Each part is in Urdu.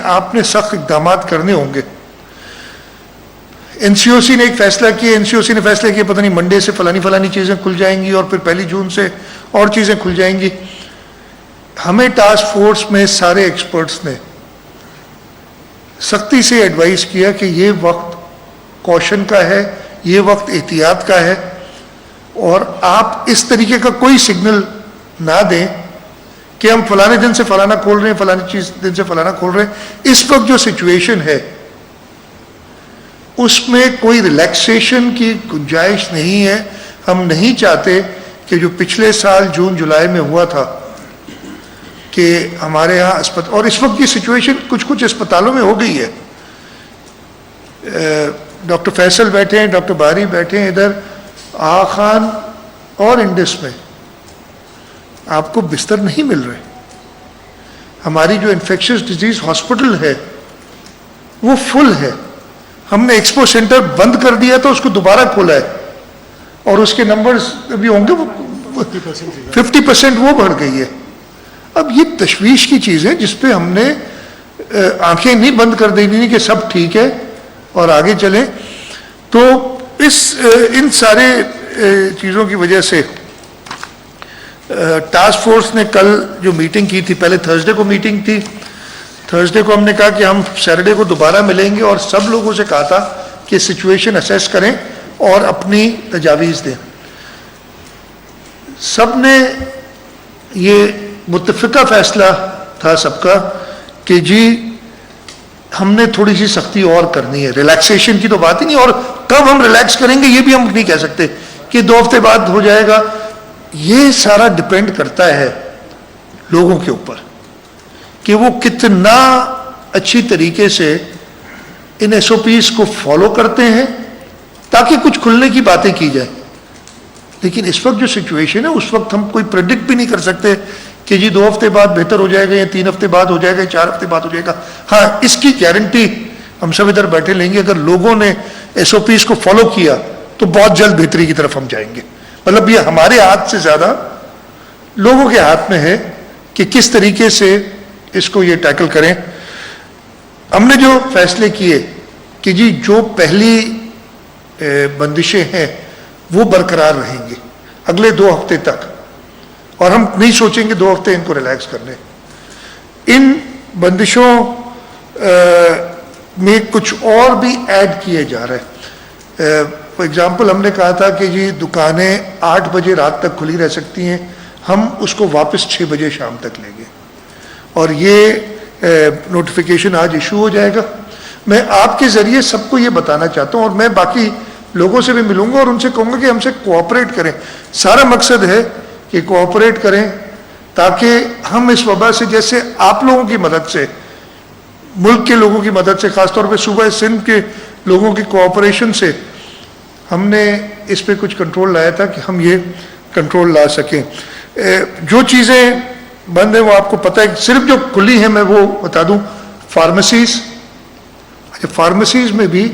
آپ نے سخت اقدامات کرنے ہوں گے. NCOC نے ایک فیصلہ کیا, NCOC نے فیصلہ کیا پتہ نہیں منڈے سے فلانی چیزیں کھل جائیں گی اور پھر 1 جون سے اور چیزیں کھل جائیں گی. ہمیں ٹاسک فورس میں سارے ایکسپرٹس نے سختی سے ایڈوائز کیا کہ یہ وقت کوشن کا ہے, یہ وقت احتیاط کا ہے, اور آپ اس طریقے کا کوئی سگنل نہ دیں کہ ہم فلانے دن سے فلانا کھول رہے ہیں, فلانی دن سے فلانا کھول رہے ہیں. اس وقت جو سچویشن ہے اس میں کوئی ریلیکسیشن کی گنجائش نہیں ہے. ہم نہیں چاہتے کہ جو پچھلے سال جون جولائی میں ہوا تھا کہ ہمارے یہاں اور اس وقت کی سچویشن کچھ اسپتالوں میں ہو گئی ہے. ڈاکٹر فیصل بیٹھے ہیں, ڈاکٹر باری بیٹھے ہیں ادھر, آغا خان اور انڈس میں آپ کو بستر نہیں مل رہے. ہماری جو انفیکشس ڈیزیز ہاسپٹل ہے وہ فل ہے. ہم نے ایکسپو سینٹر بند کر دیا تو اس کو دوبارہ کھولا ہے اور اس کے نمبرز بھی ہوں گے 50% وہ بڑھ گئی ہے. اب یہ تشویش کی چیز ہے جس پہ ہم نے آنکھیں نہیں بند کر دینی کہ سب ٹھیک ہے اور آگے چلیں. تو ان سارے چیزوں کی وجہ سے ٹاسک فورس نے کل جو میٹنگ کی تھی, پہلے تھرسڈے کو میٹنگ تھی, تھرسڈے کو ہم نے کہا کہ ہم سیٹرڈے کو دوبارہ ملیں گے اور سب لوگوں سے کہا تھا کہ سچویشن اسیس کریں اور اپنی تجاویز دیں. سب نے یہ متفقہ فیصلہ تھا سب کا کہ جی ہم نے تھوڑی سی سختی اور کرنی ہے. ریلیکسیشن کی تو بات ہی نہیں, اور کب ہم ریلیکس کریں گے یہ بھی ہم نہیں کہہ سکتے کہ 2 ہفتے بعد ہو جائے گا. یہ سارا ڈپینڈ کرتا ہے لوگوں کے اوپر کہ وہ کتنا اچھی طریقے سے ان SOPs کو فالو کرتے ہیں تاکہ کچھ کھلنے کی باتیں کی جائیں. لیکن اس وقت جو سچویشن ہے اس وقت ہم کوئی پریڈکٹ بھی نہیں کر سکتے کہ جی 2 ہفتے بعد بہتر ہو جائے گا یا 3 ہفتے بعد ہو جائے گا یا 4 ہفتے بعد ہو جائے گا. ہاں, اس کی گارنٹی ہم سب ادھر بیٹھے لیں گے, اگر لوگوں نے SOPs کو فالو کیا تو بہت جلد بہتری کی طرف ہم جائیں گے. مطلب یہ ہمارے ہاتھ سے زیادہ لوگوں کے ہاتھ میں ہے کہ کس طریقے سے اس کو یہ ٹیکل کریں. ہم نے جو فیصلے کیے کہ جی جو پہلی بندشیں ہیں وہ برقرار رہیں گی اگلے 2 ہفتے تک, اور ہم نہیں سوچیں گے 2 ہفتے ان کو ریلیکس کرنے. ان بندشوں میں کچھ اور بھی ایڈ کیے جا رہے ہیں. فار ایگزامپل ہم نے کہا تھا کہ جی دکانیں 8 بجے رات تک کھلی رہ سکتی ہیں, ہم اس کو واپس 6 بجے شام تک لیں گے, اور یہ نوٹیفیکیشن آج ایشو ہو جائے گا. میں آپ کے ذریعے سب کو یہ بتانا چاہتا ہوں, اور میں باقی لوگوں سے بھی ملوں گا اور ان سے کہوں گا کہ ہم سے کوآپریٹ کریں. سارا مقصد ہے کہ کوآپریٹ کریں تاکہ ہم اس وبا سے, جیسے آپ لوگوں کی مدد سے, ملک کے لوگوں کی مدد سے, خاص طور پہ صوبہ سندھ کے لوگوں کی کوآپریشن سے ہم نے اس پہ کچھ کنٹرول لایا تھا کہ ہم یہ کنٹرول لا سکیں. جو چیزیں بند ہیں وہ آپ کو پتہ ہے, صرف جو کھلی ہیں میں وہ بتا دوں. فارمیسیز, فارمیسیز میں بھی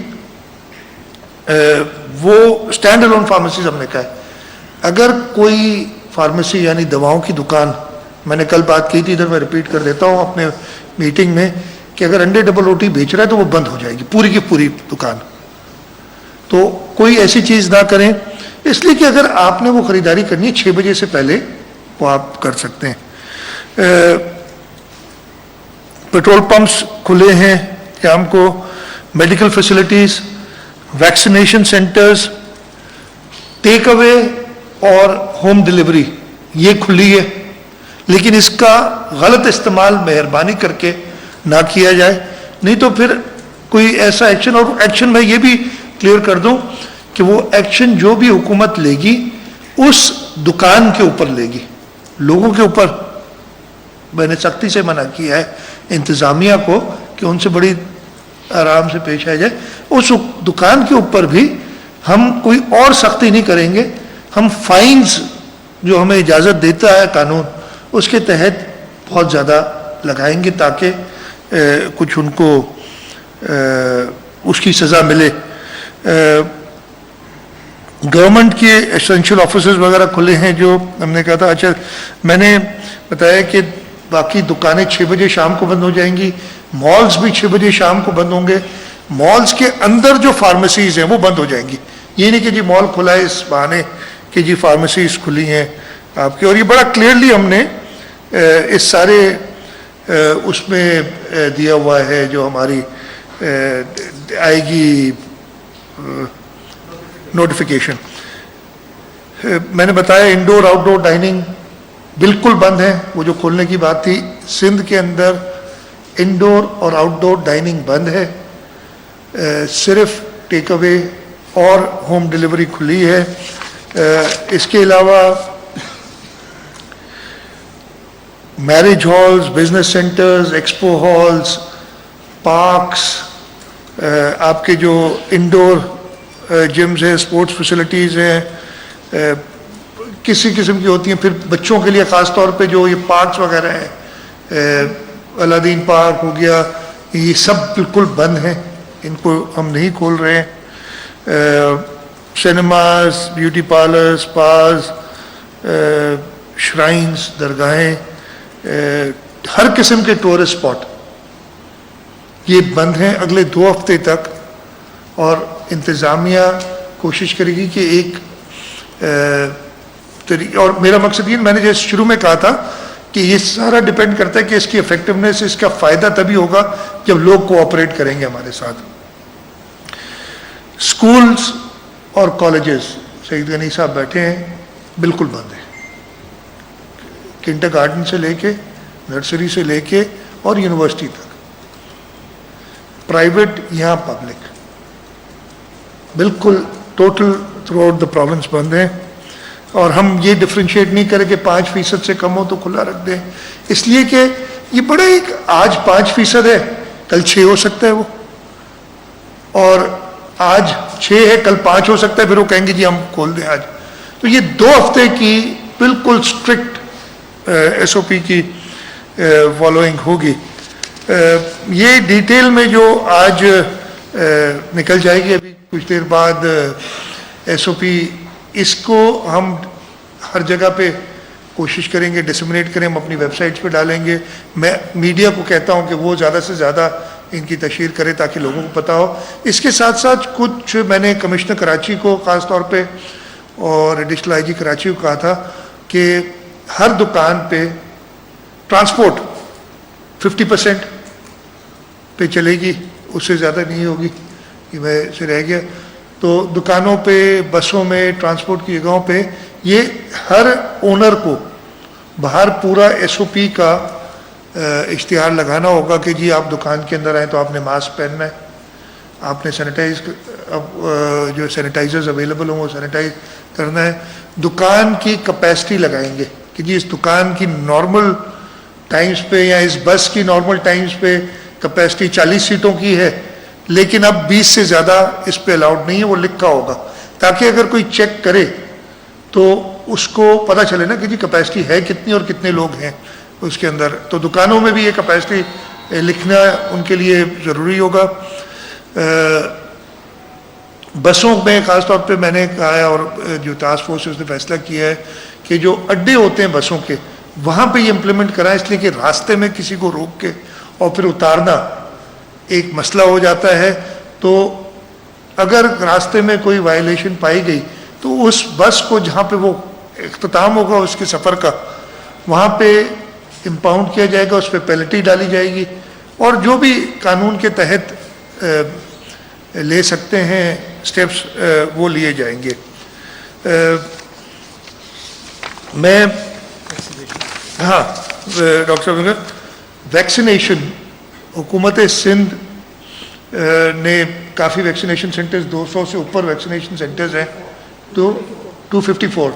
وہ اسٹینڈ الون فارمیسیز ہم نے کہا ہے. اگر کوئی فارمیسی یعنی دواؤں کی دکان, میں نے کل بات کی تھی ادھر میں ریپیٹ کر دیتا ہوں اپنے میٹنگ میں, کہ اگر انڈے ڈبل روٹی بیچ رہا ہے تو وہ بند ہو جائے گی پوری کی پوری دکان. تو کوئی ایسی چیز نہ کریں, اس لیے کہ اگر آپ نے وہ خریداری کرنی ہے 6 بجے سے پہلے وہ آپ کر سکتے ہیں. پیٹرول پمپس کھلے ہیں شام کو, میڈیکل فیسلٹیز, ویکسینیشن سینٹرز, ٹیک اوے اور ہوم ڈلیوری یہ کھلی ہے, لیکن اس کا غلط استعمال مہربانی کر کے نہ کیا جائے, نہیں تو پھر کوئی ایسا ایکشن, اور ایکشن میں یہ بھی کلیئر کر دوں کہ وہ ایکشن جو بھی حکومت لے گی اس دکان کے اوپر لے گی, لوگوں کے اوپر میں نے سختی سے منع کیا ہے انتظامیہ کو کہ ان سے بڑی آرام سے پیش آ جائے. اس دکان کے اوپر بھی ہم کوئی اور سختی نہیں کریں گے, ہم فائنز جو ہمیں اجازت دیتا ہے قانون اس کے تحت بہت زیادہ لگائیں گے تاکہ کچھ ان کو اس کی سزا ملے. گورنمنٹ کے ایسنشل آفیسز وغیرہ کھلے ہیں جو ہم نے کہا تھا. اچھا, میں نے بتایا کہ باقی دکانیں 6 بجے شام کو بند ہو جائیں گی, مالز بھی 6 بجے شام کو بند ہوں گے. مالز کے اندر جو فارمیسیز ہیں وہ بند ہو جائیں گی. یہ نہیں کہ جی مال کھلا ہے اس بہانے کہ جی فارمیسیز کھلی ہیں آپ کی. اور یہ بڑا کلیئرلی ہم نے اس سارے اس میں دیا ہوا ہے جو ہماری آئے گی نوٹیفیکیشن. میں نے بتایا انڈور آؤٹ ڈور ڈائننگ بالکل بند ہے. وہ جو کھولنے کی بات تھی, سندھ کے اندر انڈور اور آؤٹ ڈور ڈائننگ بند ہے, صرف ٹیک اوے اور ہوم ڈلیوری کھلی ہے. اس کے علاوہ marriage halls, business centres, expo halls, parks, آپ کے جو انڈور جمز ہیں, اسپورٹس فیسلٹیز ہیں, کسی قسم کی ہوتی ہیں. پھر بچوں کے لیے خاص طور پہ جو یہ پارکس وغیرہ ہیں, الادین پارک ہو گیا, یہ سب بالکل بند ہیں, ان کو ہم نہیں کھول رہے ہیں. سینماز, بیوٹی پارلر, سپاز, شرائنز, درگاہیں, ہر قسم کے ٹورسٹ اسپاٹ یہ بند ہیں اگلے 2 ہفتے تک. اور انتظامیہ کوشش کرے گی کہ ایک اور میرا مقصد یہ, میں نے جیسے شروع میں کہا تھا کہ یہ سارا ڈپینڈ کرتا ہے کہ اس کی افیکٹونیس, اس کا فائدہ تبھی ہوگا جب لوگ کوآپریٹ کریں گے ہمارے ساتھ. اسکولز اور کالجز, سعید غنی صاحب بیٹھے ہیں, بالکل بند ہیں. کنڈر گارڈن سے لے کے, نرسری سے لے کے اور یونیورسٹی تک, پرائیویٹ یہاں پبلک, بالکل total throughout the province بند ہیں. اور ہم یہ ڈفرینشیٹ نہیں کریں کہ 5% سے کم ہو تو کھلا رکھ دیں, اس لیے کہ یہ بڑا ایک, آج 5% ہے, کل 6 ہو سکتا ہے وہ, اور آج 6 ہے کل 5 ہو سکتا ہے, پھر وہ کہیں گے جی ہم کھول دیں آج. تو یہ 2 ہفتے کی بالکل اسٹرکٹ SOP کی فالوئنگ ہوگی. یہ ڈیٹیل میں جو آج نکل جائے گی ابھی کچھ دیر بعد SOP, اس کو ہم ہر جگہ پہ کوشش کریں گے ڈسمنیٹ کریں, ہم اپنی ویب سائٹس پہ ڈالیں گے. میں میڈیا کو کہتا ہوں کہ وہ زیادہ سے زیادہ ان کی تشہیر کرے تاکہ لوگوں کو پتہ ہو. اس کے ساتھ ساتھ کچھ میں نے کمشنر کراچی کو خاص طور پہ اور ایڈیشنل IG کراچی کو کہا تھا کہ ہر دکان پہ ٹرانسپورٹ 50% پہ چلے گی, اس سے زیادہ نہیں ہوگی, یہ میں سے رہ گیا. تو دکانوں پہ, بسوں میں, ٹرانسپورٹ کی جگہوں پہ یہ ہر اونر کو باہر پورا SOP کا اشتہار لگانا ہوگا کہ جی آپ دکان کے اندر آئیں تو آپ نے ماسک پہننا ہے, آپ نے جو سینیٹائزرز اویلیبل ہوں وہ سینیٹائز کرنا ہے. دکان کی کیپیسٹی لگائیں گے کہ جی اس دکان کی نارمل ٹائمز پہ یا اس بس کی نارمل ٹائمز پہ کیپیسٹی 40 سیٹوں کی ہے, لیکن اب 20 سے زیادہ اس پہ الاؤڈ نہیں ہے, وہ لکھا ہوگا تاکہ اگر کوئی چیک کرے تو اس کو پتہ چلے نا کہ جی کیپیسٹی ہے کتنی اور کتنے لوگ ہیں اس کے اندر. تو دکانوں میں بھی یہ کیپیسٹی لکھنا ان کے لیے ضروری ہوگا. بسوں میں خاص طور پہ میں نے کہا ہے اور جو ٹاسک فورس نے فیصلہ کیا ہے کہ جو اڈے ہوتے ہیں بسوں کے وہاں پہ یہ امپلیمنٹ کرائیں, اس لیے کہ راستے میں کسی کو روک کے اور پھر اتارنا ایک مسئلہ ہو جاتا ہے. تو اگر راستے میں کوئی وائلیشن پائی گئی تو اس بس کو جہاں پہ وہ اختتام ہوگا اس کے سفر کا, وہاں پہ امپاؤنڈ کیا جائے گا, اس پہ پینلٹی ڈالی جائے گی, اور جو بھی قانون کے تحت لے سکتے ہیں سٹیپس وہ لیے جائیں گے. میں ہاں ڈاکٹر صاحب, ویکسینیشن حکومت سندھ نے کافی ویکسینیشن سینٹرز 200 سے اوپر ویکسینیشن سینٹرز ہیں, تو 234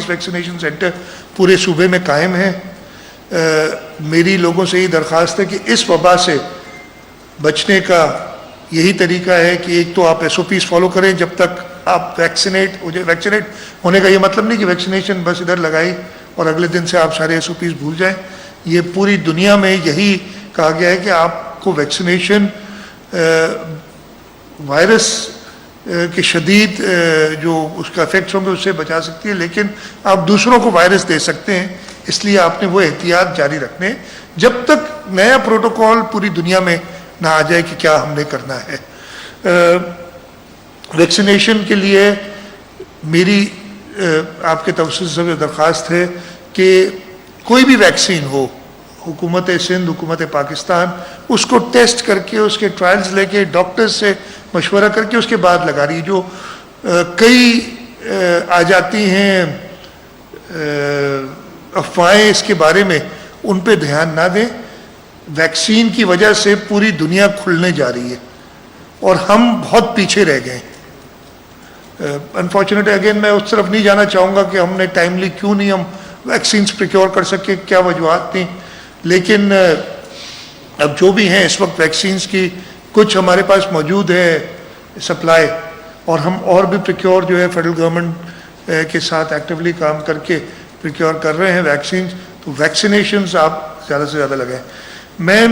ویکسینیشن سینٹر پورے صوبے میں قائم ہیں. میری لوگوں سے یہ درخواست ہے کہ اس وبا سے بچنے کا یہی طریقہ ہے کہ ایک تو آپ SOPs فالو کریں جب تک آپ ویکسینیٹ ہونے کا یہ مطلب نہیں کہ ویکسینیشن بس ادھر لگائی اور اگلے دن سے آپ سارے SOPs بھول جائیں. یہ پوری دنیا میں یہی کہا گیا ہے کہ آپ کو ویکسینیشن وائرس کے شدید جو اس کا افیکٹس ہوں گے اس سے بچا سکتی ہے, لیکن آپ دوسروں کو وائرس دے سکتے ہیں, اس لیے آپ نے وہ احتیاط جاری رکھنے. جب تک نیا پروٹوکول پوری دنیا میں نہ آ جائے کہ کیا ہم نے کرنا ہے. ویکسینیشن کے لیے میری آپ کے توسط سے درخواست ہے کہ کوئی بھی ویکسین ہو، حکومت سندھ، حکومت پاکستان اس کو ٹیسٹ کر کے، اس کے ٹرائلز لے کے، ڈاکٹرز سے مشورہ کر کے اس کے بعد لگا رہی. جو کئی آ جاتی ہیں افواہیں اس کے بارے میں، ان پہ دھیان نہ دیں. ویکسین کی وجہ سے پوری دنیا کھلنے جا رہی ہے اور ہم بہت پیچھے رہ گئے. انفارچونیٹلی اگین میں اس طرف نہیں جانا چاہوں گا کہ ہم نے ٹائملی کیوں نہیں ہم ویکسینز پریکیور کر سکے، کیا وجوہات تھیں، لیکن اب جو بھی ہیں اس وقت ویکسینز کی کچھ ہمارے پاس موجود ہے سپلائی، اور ہم اور بھی پریکیور جو ہے فیڈرل گورنمنٹ کے ساتھ ایکٹیولی کام کر کے پریکیور کر رہے ہیں ویکسینز. تو ویکسینیشنز آپ زیادہ سے زیادہ لگائیں. میں